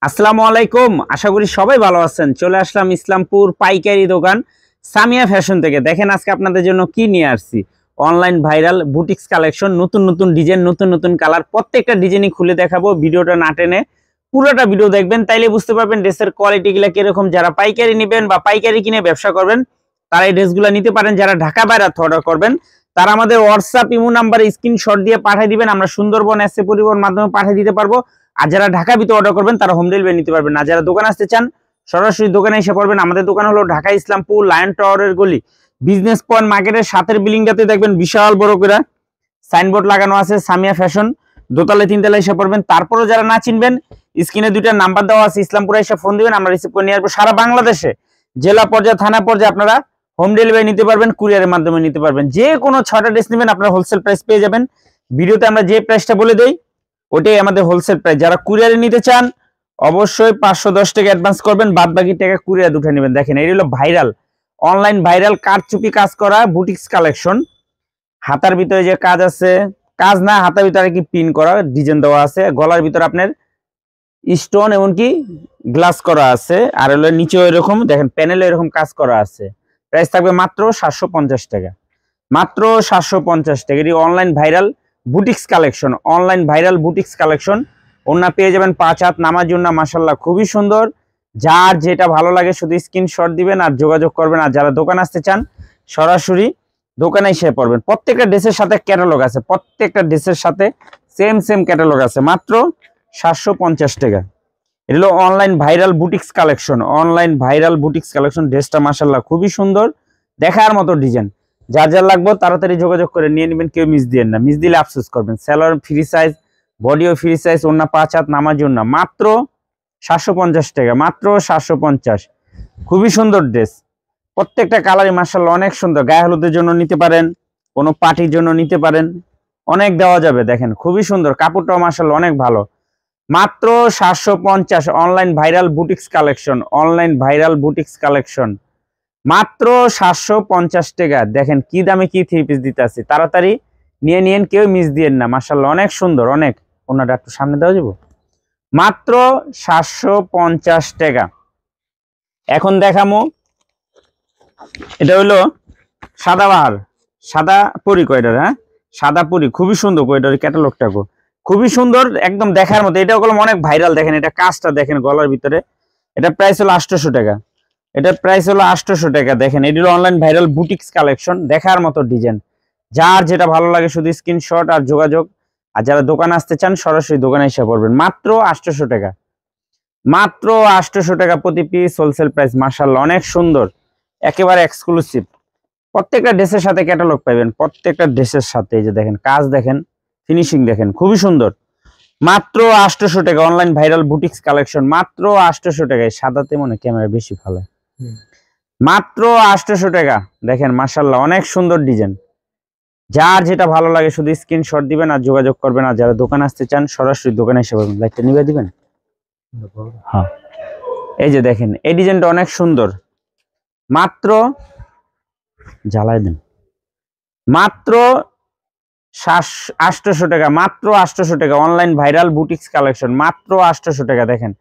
আসসালামু আলাইকুম। আশা করি সবাই ভালো আছেন। চলে আসলাম ইসলামপুর পাইকারি দোকান সামিয়া ফ্যাশন থেকে। দেখেন আজকে আপনাদের জন্য কি নিয়ে আসছি। অনলাইন ভাইরাল বুটিক্স কালেকশন, নতুন নতুন ডিজাইন, নতুন নতুন কালার, প্রত্যেকটা ডিজাইনই খুলে দেখাবো। ভিডিওটা না টেনে পুরোটা ভিডিও দেখবেন, তাইলে বুঝতে পারবেন ড্রেসের কোয়ালিটিগুলো কিরকম। যারা পাইকারি নেবেন বা পাইকারি কিনে ব্যবসা করবেন তারা এই ড্রেসগুলো নিতে পারেন। যারা ঢাকা বাইরে অর্ডার করবেন তারা আমাদের হোয়াটসঅ্যাপ ইমো নাম্বারে স্ক্রিনশট দিয়ে পাঠিয়ে দিবেন। আমরা সুন্দরবন এসে পরিবহন মাধ্যমে পাঠিয়ে দিতে পারবো। আর যারা ঢাকা ভিতরে অর্ডার করবেন তারা হোম ডেলিভারি নিতে পারবেন। আর যারা দোকান আসতে চান সরাসরি দোকানে এসে পড়বেন। আমাদের দোকান হলো ঢাকা ইসলামপুর লায়ন টাওয়ারের গলি, বিজনেস পয়েন্ট মার্কেটের সাথের বিল্ডিংটাতে দেখবেন বিশাল বড় করে সাইনবোর্ড লাগানো আছে সামিয়া ফ্যাশন। দোতলায় তিনতলায় এসে পড়বেন। তারপরও যারা না চিনবেন স্ক্রিনে দুইটা নাম্বার দেওয়া আছে, ইসলামপুরে এসে ফোন দিবেন, আমরা রিসিভ করে নিয়ে আসবো। সারা বাংলাদেশে জেলা পর্যায়ে থানা পর্যায়ে আপনারা হোম ডেলিভারি নিতে পারবেন, কুরিয়ারের মাধ্যমে নিতে পারবেন। যে কোনো 6টা ড্রেস নেবেন আপনারা হোলসেল প্রাইস পেয়ে যাবেন। ভিডিওতে আমরা যে প্রাইসটা বলে দেই ওটাই আমাদের হোলসেল প্রাইস। যারা কুরিয়ারে নিতে চান অবশ্যই 510 টাকা অ্যাডভান্স করবেন, বাদ বাকি টাকা কুরিয়ার উঠে নেবেন। দেখেন এই হলো ভাইরাল অনলাইন ভাইরাল কারচুপি কাজ করা বুটিক্স কালেকশন। হাতার ভিতরে যে কাজ আছে, কাজ না হাতার ভিতরে কি পিন করা ডিজাইন দেওয়া আছে, গলার ভিতরে আপনার স্টোন এমনকি গ্লাস করা আছে, আর হলো নিচেও এরকম দেখেন প্যানেলে এরকম কাজ করা আছে। প্রাইস থাকবে মাত্র 750 টাকা, মাত্র 750 টাকা। এটি online viral boutiques collection, online viral boutiques collection. ওনা পেয়ে যাবেন 5 হাত নামার জন্য, মাশাআল্লাহ খুবই সুন্দর। যার যেটা ভালো লাগে শুধু স্ক্রিনশট দিবেন আর যোগাযোগ করবেন। আর যারা দোকান আসতে চান সরাসরি দোকানে এসে পড়বেন। প্রত্যেকটা ড্রেসের সাথে ক্যাটালগ আছে, প্রত্যেকটা ড্রেসের সাথে সেম ক্যাটালগ আছে। মাত্র 750 টাকা। এটা হলো online viral boutiques collection, online viral boutiques collection. ড্রেসটা মাশাআল্লাহ খুবই সুন্দর, দেখার মতো ডিজাইন। যার যার লাগবে তাড়াতাড়ি যোগাযোগ করে নিয়ে নেবেন, কেউ মিস দিয়েন না, মিস দিলে আফসোস করবেন। সেলার ফ্রি সাইজ, বডিও ফ্রি সাইজ, ওন্না 5 হাত নামার জন্য। মাত্র 750 টাকা, মাত্র 750। খুবই সুন্দর ড্রেস, প্রত্যেকটা কালারই মাশাআল্লাহ অনেক সুন্দর। গায়ে হলুদের জন্য নিতে পারেন, কোনো পার্টির জন্য নিতে পারেন, অনেক দেওয়া যাবে। দেখেন খুবই সুন্দর, কাপড়টাও মাশাআল্লাহ অনেক ভালো। মাত্র 750 online viral boutiques collection, online viral boutiques collection. মাত্র 750 টাকা। দেখেন কি দামে কি থ্রি পিস দিতে আছে, তাড়াতাড়ি নিয়ে নিয়েন, কেউ মিস দিয়েন না। মাশাআল্লাহ অনেক সুন্দর, অনেক। ওনাটা একটু সামনে দেওয়া যাবো। মাত্র 750 টাকা। এখন দেখামো, এটা হলো সাদাবাহার, সাদা পরি কয়টার, হ্যাঁ সাদা পরি, খুবই সুন্দর কয়টার ক্যাটালগটা খুবই সুন্দর, একদম দেখার মতো। এটা ওগুলো অনেক ভাইরাল। দেখেন এটা কাজটা দেখেন গলার ভিতরে। এটা প্রাইস হলো 800 টাকা, এটার প্রাইস হলো 800 টাকা। দেখেন এটি অনলাইন ভাইরাল বুটিক্স কালেকশন, দেখার মতো ডিজাইন। যার যেটা ভালো লাগে শুধু স্ক্রিনশট আর যোগাযোগ। আর যারা দোকান আসতে চান সরাসরি দোকানে এসে পড়বেন। মাত্র 800 টাকা, মাত্র 800 টাকা প্রতি পিস হোলসেল প্রাইস। মাশাআল্লাহ অনেক সুন্দর, একেবারে এক্সক্লুসিভ। প্রত্যেকটা ড্রেসের সাথে ক্যাটালগ পাবেন, প্রত্যেকটা ড্রেসের সাথে। এই যে দেখেন কাজ দেখেন, ফিনিশিং দেখেন, খুবই সুন্দর। মাত্র 800 টাকা অনলাইন ভাইরাল বুটিক্স কালেকশন, মাত্র 800 টাকায়। সাদাতে মনে ক্যামেরা বেশি ভালো। মাত্র 800 টাকা। দেখেন মাশাআল্লাহ অনেক সুন্দর ডিজাইন। যার যেটা ভালো লাগে শুধু স্ক্রিনশট দিবেন আর যোগাযোগ করবেন। আর যারা দোকান আসতে চান সরাসরি দোকানে এসে পড়বেন। লাইটটা নিবে দিবেন। হ্যাঁ এই যে দেখেন এই ডিজাইনটা অনেক সুন্দর। মাত্র জ্বালায় দেন, মাত্র 800 টাকা, মাত্র 800 টাকা অনলাইন ভাইরাল বুটিক্স কালেকশন, মাত্র 800 টাকা। দেখেন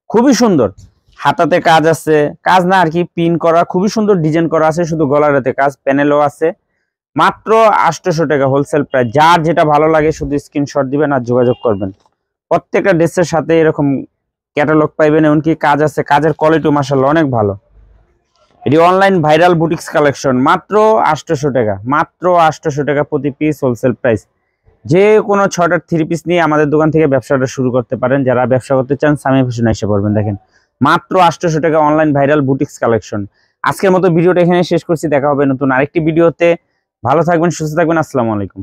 খুবই সুন্দর, হাতাতে কাজ আছে, কাজ না আর কি পিন করা, খুবই সুন্দর ডিজাইন করা আছে। শুধু গলারেতে কাজ, প্যানেলও আছে। মাত্র 800 টাকা হোলসেল প্রাইস। যার যেটা ভালো লাগে শুধু স্ক্রিনশট দিবেন আর যোগাযোগ করবেন। প্রত্যেকটা ড্রেসের সাথে এরকম ক্যাটালগ পাইবেন, এমনকি কাজ আছে, কাজের কোয়ালিটি মাশাআল্লাহ অনেক ভালো। এটি অনলাইন ভাইরাল বুটিক্স কালেকশন, মাত্র 800 টাকা, মাত্র 800 টাকা প্রতি পিস হোলসেল প্রাইস। যে কোনো 6টা থ্রি পিস নিয়ে আমাদের দোকান থেকে ব্যবসাটা শুরু করতে পারেন। যারা ব্যবসা করতে চান সামিয়া ফ্যাশনে এসে পড়বেন। দেখেন মাত্র 800 টাকা অনলাইন ভাইরাল বুটিক্স কালেকশন। আজকের মতো ভিডিওটা এখানে শেষ করছি, দেখা হবে নতুন আরেকটি ভিডিওতে। ভালো থাকবেন, সুস্থ থাকবেন, আসসালামু আলাইকুম।